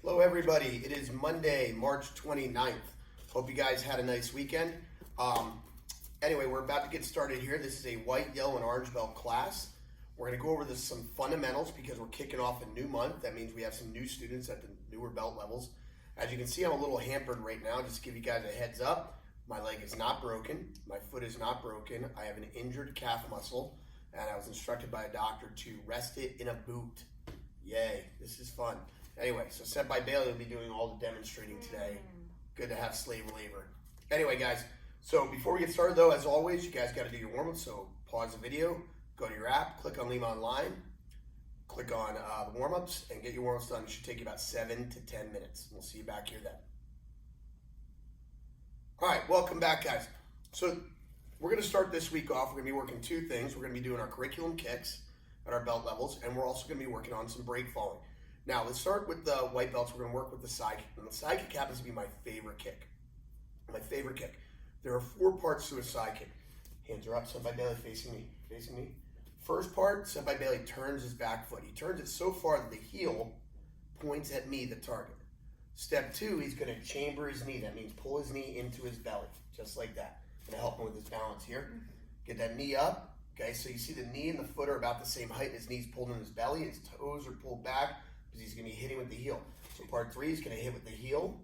Hello everybody, it is Monday, March 29th. Hope you guys had a nice weekend. Anyway, we're about to get started here. This is a white, yellow, and orange belt class. We're going to go over some fundamentals because we're kicking off a new month. That means we have some new students at the newer belt levels. As you can see, I'm a little hampered right now. Just to give you guys a heads up, my leg is not broken. My foot is not broken. I have an injured calf muscle, and I was instructed by a doctor to rest it in a boot. Yay, this is fun. Anyway, so Senpai Bailey will be doing all the demonstrating today. Good to have slave labor. Anyway, guys, so before we get started, though, as always, you guys got to do your warm-up. So pause the video, go to your app, click on Leave Online, click on the warm-ups, and get your warm-ups done. It should take you about 7 to 10 minutes. We'll see you back here then. All right, welcome back, guys. So we're going to start this week off. We're going to be working two things. We're going to be doing our curriculum kicks at our belt levels, and we're also going to be working on some break falling. Now, let's start with the white belts. We're going to work with the side kick. And the side kick happens to be my favorite kick. My favorite kick. There are 4 parts to a side kick. Hands are up, Senpai Bailey facing me. Facing me. First part, Senpai Bailey turns his back foot. He turns it so far that the heel points at me, the target. Step 2, he's going to chamber his knee. That means pull his knee into his belly, just like that. I'm going to help him with his balance here. Get that knee up. Okay, so you see the knee and the foot are about the same height. His knee's pulled in his belly. His toes are pulled back. He's going to be hitting with the heel. So part 3, he's going to hit with the heel.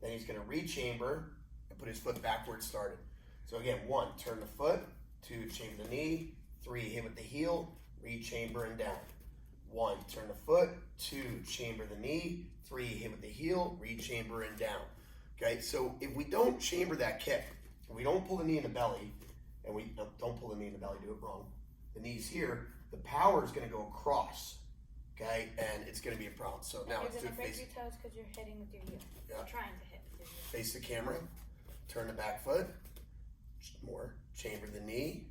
Then he's going to rechamber and put his foot back where it started. So again, 1, turn the foot. 2, chamber the knee. 3, hit with the heel. Rechamber and down. 1, turn the foot. 2, chamber the knee. 3, hit with the heel. Rechamber and down. Okay, so if we don't chamber that kick, if we don't pull the knee in the belly, and we don't pull the knee in the belly, do it wrong. The knee's here. The power is going to go across. Okay, and it's going to be a problem. So now let's do it. You're going to break your toes because you're hitting with your heel. Yeah. You're trying to hit with your heel. Face the camera. Turn the back foot. More. Chamber the knee.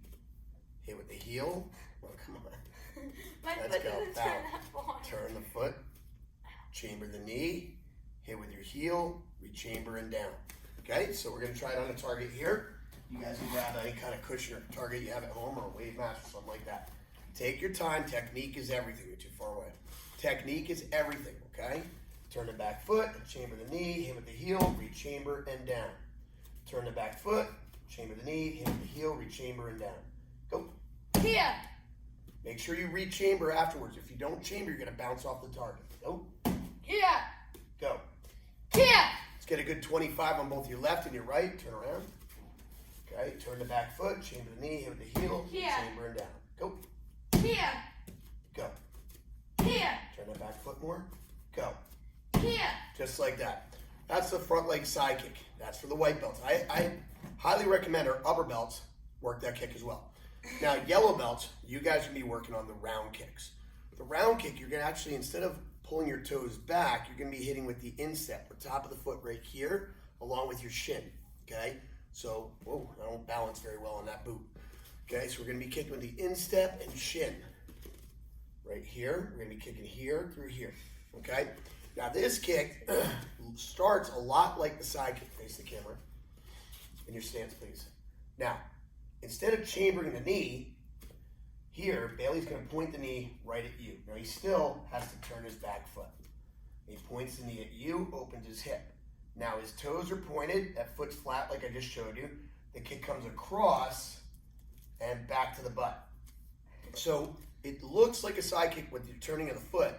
Hit with the heel. Oh, come on. My Let's foot go. doesn't Foul. turn that far. Turn the foot. Chamber the knee. Hit with your heel. Rechamber and down. Okay, so we're going to try it on a target here. You guys can grab any kind of cushion or target you have at home or a wave match or something like that. Take your time. Technique is everything. You're too far away. Technique is everything, okay? Turn the back foot, chamber the knee, hit with the heel, rechamber and down. Turn the back foot, chamber the knee, hit with the heel, rechamber and down. Go. Here. Make sure you rechamber afterwards. If you don't chamber, you're going to bounce off the target. Go. Here. Go. Here. Let's get a good 25 on both your left and your right. Turn around. Okay, turn the back foot, chamber the knee, hit with the heel, Here. chamber and down. Go. Here. Go. Here. Turn the back foot more. Go. Here. Just like that. That's the front leg side kick. That's for the white belts. I highly recommend our upper belts work that kick as well. Now, yellow belts, you guys can be working on the round kicks. The round kick, you're going to actually, instead of pulling your toes back, you're going to be hitting with the instep, the top of the foot right here, along with your shin. Okay? So, whoa, I don't balance very well on that boot. Okay, so we're going to be kicking with the instep and shin. Right here, we're going to be kicking here through here. Okay? Now this kick starts a lot like the side kick. Face the camera. In your stance, please. Now, instead of chambering the knee, here, Bailey's going to point the knee right at you. Now he still has to turn his back foot. He points the knee at you, opens his hip. Now his toes are pointed, that foot's flat like I just showed you. The kick comes across and back to the butt. So it looks like a side kick with the turning of the foot,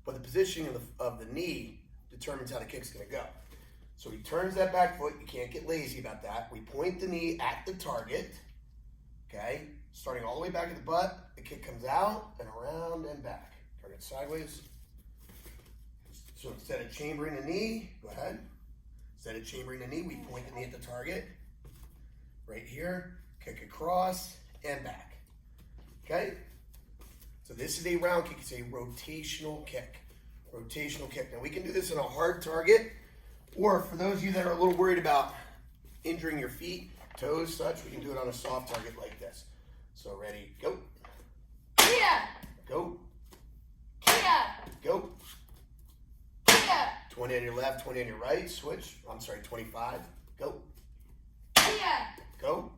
but the positioning of the knee determines how the kick's going to go. So he turns that back foot. You can't get lazy about that. We point the knee at the target, okay? Starting all the way back at the butt, the kick comes out and around and back. Target sideways. So instead of chambering the knee, go ahead. Instead of chambering the knee, we point the knee at the target. Right here, kick across and back. Okay? So this is a round kick. It's a rotational kick. Rotational kick. Now we can do this on a hard target, or for those of you that are a little worried about injuring your feet, toes, such, we can do it on a soft target like this. So ready, go. Here. Go. Here. Go. Here. 20 on your left, 20 on your right. Switch. I'm sorry, 25. Go. Here. Go.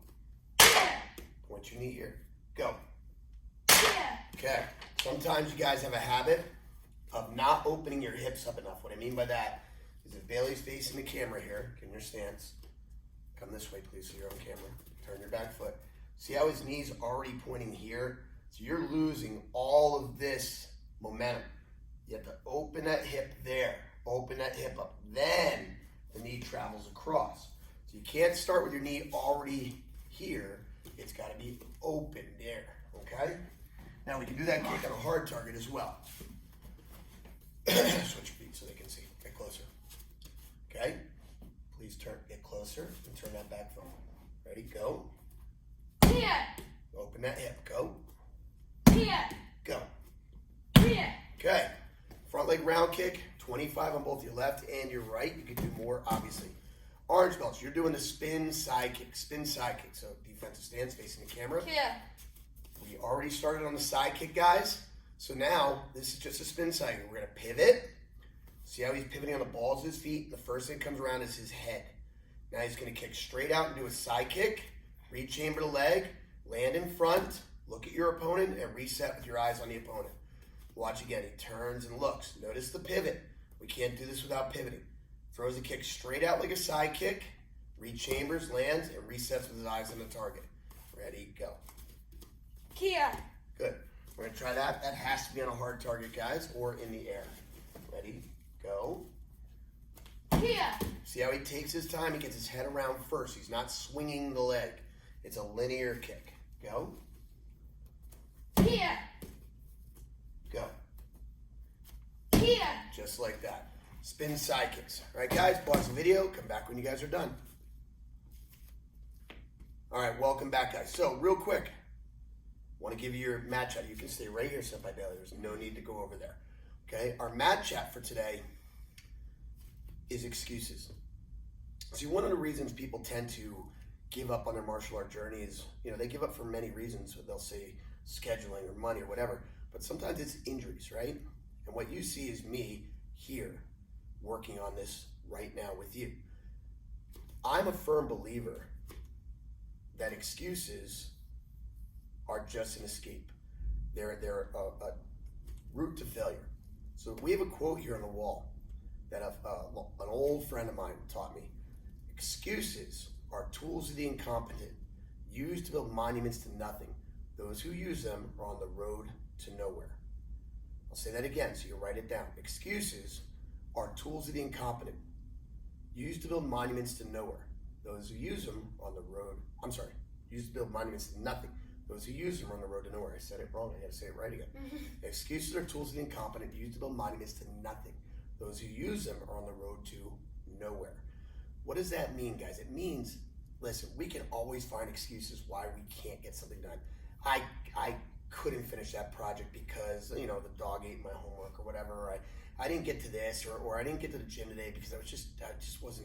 Here. Point your knee here. Go. Here. Okay. Sometimes you guys have a habit of not opening your hips up enough. What I mean by that is if Bailey's facing the camera here, get in your stance. Come this way, please, so you're on camera. Turn your back foot. See how his knee's already pointing here? So you're losing all of this momentum. You have to open that hip there. Open that hip up. Then the knee travels across. So you can't start with your knee already here. It's got to be open there, okay? Now we can do that kick on a hard target as well. Switch your feet so they can see. Get closer. Okay? Please get closer and turn that back foot. Ready? Go. Here. Open that hip. Go. Here. Go. Here. Okay. Front leg round kick, 25 on both your left and your right. You can do more, obviously. Orange belts, you're doing the spin side kick. Spin side kick. So defensive stance facing the camera. Here. We already started on the side kick, guys. So now, this is just a spin side kick. We're going to pivot. See how he's pivoting on the balls of his feet? The first thing that comes around is his head. Now he's going to kick straight out and do a side kick. Rechamber the leg. Land in front. Look at your opponent and reset with your eyes on the opponent. Watch again. He turns and looks. Notice the pivot. We can't do this without pivoting. Throws the kick straight out like a side kick. Rechambers, lands, and resets with his eyes on the target. Ready, go. Here. Good. We're going to try that. That has to be on a hard target, guys, or in the air. Ready, go. Here. See how he takes his time? He gets his head around first. He's not swinging the leg. It's a linear kick. Go. Here. Go. Here. Just like that. Spin side kicks. All right, guys, pause the video. Come back when you guys are done. All right, welcome back, guys. So, real quick, want to give you your mat chat. You can stay right here, Senpai Bailey. There's no need to go over there. Okay, our mat chat for today is excuses. See, one of the reasons people tend to give up on their martial art journey is, they give up for many reasons. They'll say scheduling or money or whatever, but sometimes it's injuries, right? And what you see is me here working on this right now with you. I'm a firm believer that excuses are just an escape. They're a route to failure. So we have a quote here on the wall that an old friend of mine taught me. Excuses are tools of the incompetent, used to build monuments to nothing. Those who use them are on the road to nowhere. I'll say that again so you write it down. Excuses are tools of the incompetent, used to build monuments to nowhere. Those who use them are on the road, used to build monuments to nothing. Those who use them are on the road to nowhere. I said it wrong, I gotta say it right again. Excuses are tools of the incompetent, used to build monuments to nothing. Those who use them are on the road to nowhere. What does that mean, guys? It means, listen, we can always find excuses why we can't get something done. I couldn't finish that project because, the dog ate my homework or whatever, or I didn't get to this, or I didn't get to the gym today because I was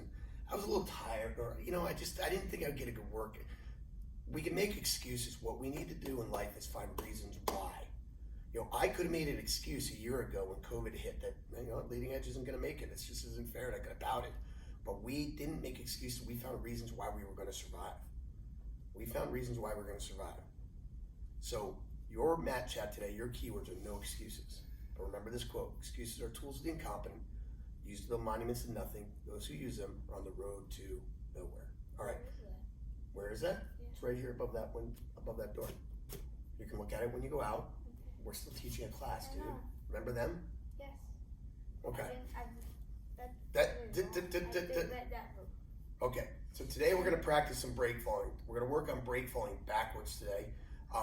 a little tired, or, I didn't think I would get a good work. We can make excuses. What we need to do in life is find reasons why. I could have made an excuse a year ago when COVID hit that, Leading Edge isn't going to make it. This just isn't fair, and I could doubt it. But we didn't make excuses. We found reasons why we were going to survive. We found reasons why we're going to survive. So your mat chat today, your keywords are no excuses. But remember this quote: excuses are tools of the incompetent, used to build monuments to nothing. Those who use them are on the road to nowhere. All right. Where is that? It's right here above that one, above that door. You can look at it when you go out. We're still teaching a class, dude. Remember them? Yes. Okay. That. Okay. So today we're going to practice some break falling. We're going to work on break falling backwards today.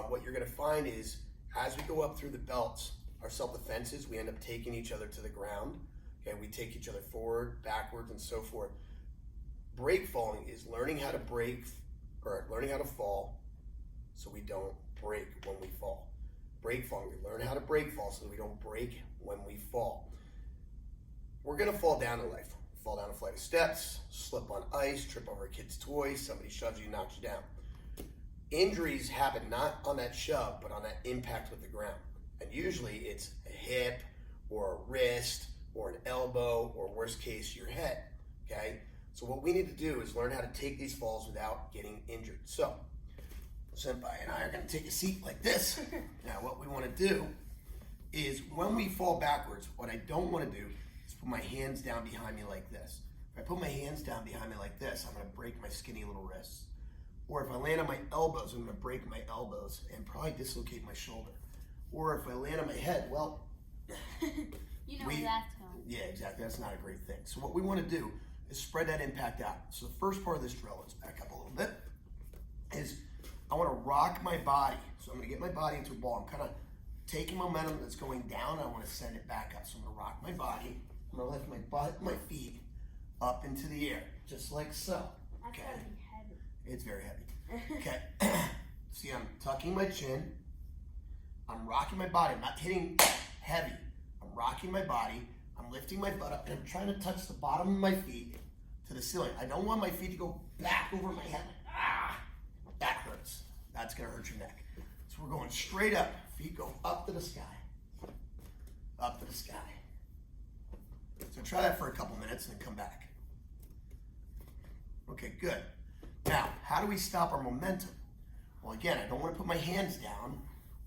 What you're going to find is, as we go up through the belts, our self-defenses, we end up taking each other to the ground. Okay, we take each other forward, backwards, and so forth. Break falling is learning how to learning how to fall so we don't break when we fall. Break falling, we learn how to break fall so that we don't break when we fall. We're going to fall down in life. Fall down a flight of steps, slip on ice, trip over a kid's toy, somebody shoves you, knocks you down. Injuries happen not on that shove, but on that impact with the ground. And usually it's a hip or a wrist or an elbow or, worst case, your head. Okay? So what we need to do is learn how to take these falls without getting injured. So, Senpai and I are going to take a seat like this. Now what we want to do is when we fall backwards, what I don't want to do is put my hands down behind me like this. If I put my hands down behind me like this, I'm going to break my skinny little wrists. Or if I land on my elbows, I'm going to break my elbows and probably dislocate my shoulder. Or if I land on my head, well, You know where that's going. yeah, exactly. That's not a great thing. So what we want to do is spread that impact out. So the first part of this drill, let's back up a little bit, is I want to rock my body. So I'm going to get my body into a ball. I'm kind of taking momentum that's going down. I want to send it back up. So I'm going to rock my body. I'm going to lift my butt, my feet up into the air, just like so. That's Okay. gonna be heavy. It's very heavy. Okay. See, I'm tucking my chin. I'm rocking my body. I'm not hitting heavy. I'm rocking my body. I'm lifting my butt up, and I'm trying to touch the bottom of my feet to the ceiling. I don't want my feet to go back over my head. That hurts. That's going to hurt your neck. So we're going straight up. Feet go up to the sky. Up to the sky. So try that for a couple minutes and then come back. Okay, good. Now, how do we stop our momentum? Well, again, I don't want to put my hands down.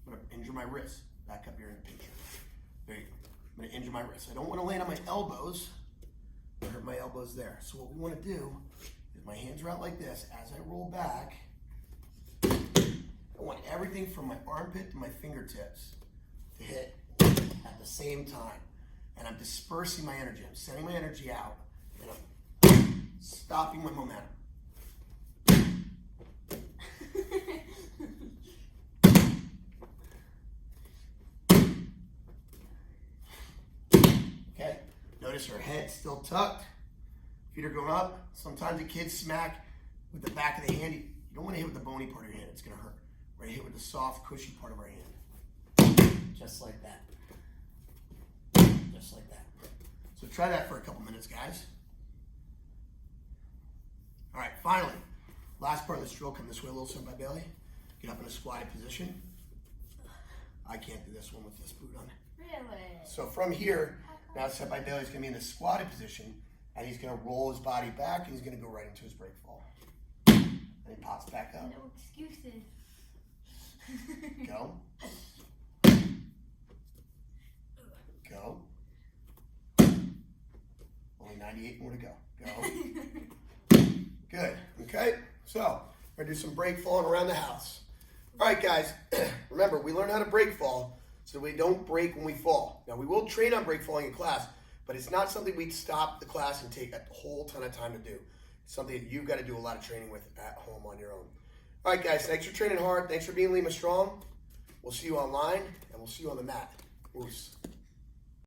I'm going to injure my wrist. Back up here in the picture. There you go. I'm going to injure my wrist. I don't want to land on my elbows. I hurt my elbows there. So what we want to do is my hands are out like this. As I roll back, I want everything from my armpit to my fingertips to hit at the same time. And I'm dispersing my energy. I'm sending my energy out, and I'm stopping my momentum. Okay, notice her head still tucked, feet are going up. Sometimes the kids smack with the back of the hand. You don't want to hit with the bony part of your hand, it's going to hurt. We're going to hit with the soft, cushy part of our hand. Just like that. Just like that. So try that for a couple minutes, guys. All right, finally, last part of this drill, come this way a little, by Bailey. Get up in a squatted position. I can't do this one with this boot on. Really? So from here, now Set by Bailey's going to be in the squatted position, and he's going to roll his body back, and he's going to go right into his break fall. And he pops back up. No excuses. Go. Go. Only 98 more to go. Go. Good. Okay. So we're going to do some break falling around the house. All right, guys. Remember, we learn how to break fall so we don't break when we fall. Now, we will train on break falling in class, but it's not something we'd stop the class and take a whole ton of time to do. It's something that you've got to do a lot of training with at home on your own. All right, guys. Thanks for training hard. Thanks for being Lima Strong. We'll see you online, and we'll see you on the mat. Oos.